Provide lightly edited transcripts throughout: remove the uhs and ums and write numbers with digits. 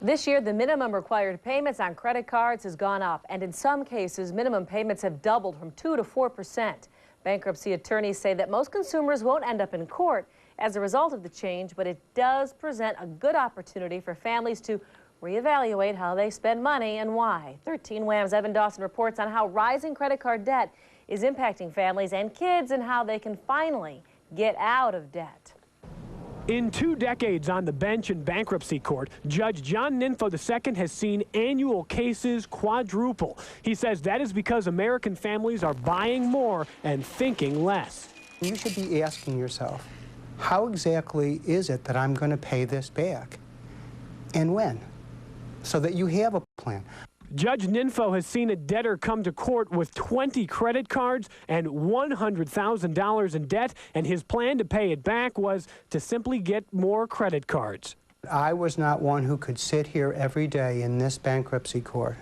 This year, the minimum required payments on credit cards has gone up, and in some cases, minimum payments have doubled from 2 to 4%. Bankruptcy attorneys say that most consumers won't end up in court as a result of the change, but it does present a good opportunity for families to reevaluate how they spend money and why. 13 WHAM's Evan Dawson reports on how rising credit card debt is impacting families and kids and how they can finally get out of debt. In 2 decades on the bench in bankruptcy court, Judge John Ninfo II has seen annual cases quadruple. He says that is because American families are buying more and thinking less. You should be asking yourself, how exactly is it that I'm going to pay this back? And when? So that you have a plan. Judge Ninfo has seen a debtor come to court with 20 credit cards and $100,000 in debt, and his plan to pay it back was to simply get more credit cards. I was not one who could sit here every day in this bankruptcy court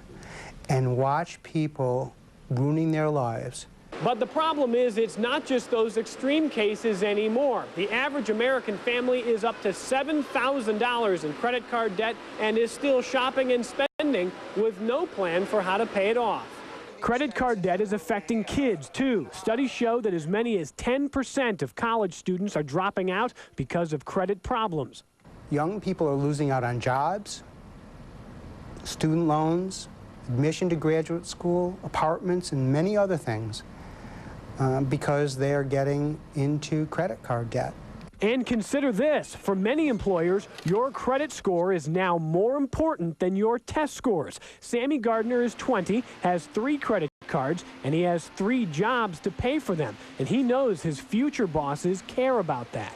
and watch people ruining their lives. But the problem is it's not just those extreme cases anymore. The average American family is up to $7,000 in credit card debt and is still shopping and spending with no plan for how to pay it off. Credit card debt is affecting kids, too. Studies show that as many as 10% of college students are dropping out because of credit problems. Young people are losing out on jobs, student loans, admission to graduate school, apartments, and many other things. Because they are getting into credit card debt. And consider this, for many employers, your credit score is now more important than your test scores. Sammy Gardner is 20, has 3 credit cards, and he has 3 jobs to pay for them. And he knows his future bosses care about that.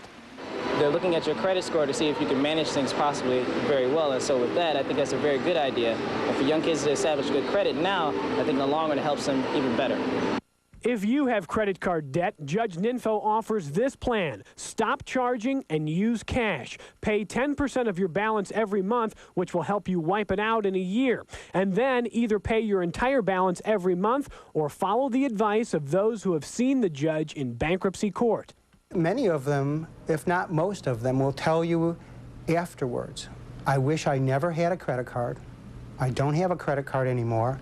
They're looking at your credit score to see if you can manage things possibly very well. And so with that, I think that's a very good idea. And for young kids to establish good credit now, I think in the long run it helps them even better. If you have credit card debt, Judge Ninfo offers this plan. Stop charging and use cash. Pay 10% of your balance every month, which will help you wipe it out in a year. And then either pay your entire balance every month or follow the advice of those who have seen the judge in bankruptcy court. Many of them, if not most of them, will tell you afterwards, I wish I never had a credit card. I don't have a credit card anymore.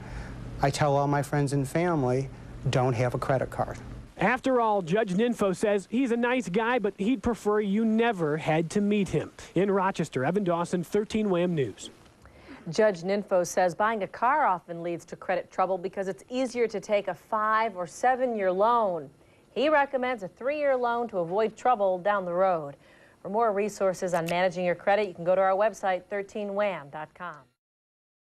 I tell all my friends and family, don't have a credit card. After all, Judge Ninfo says he's a nice guy, but he'd prefer you never had to meet him. In Rochester, Evan Dawson, 13 WHAM News. Judge Ninfo says buying a car often leads to credit trouble because it's easier to take a 5- or 7-year loan. He recommends a 3-year loan to avoid trouble down the road. For more resources on managing your credit, you can go to our website, 13wham.com.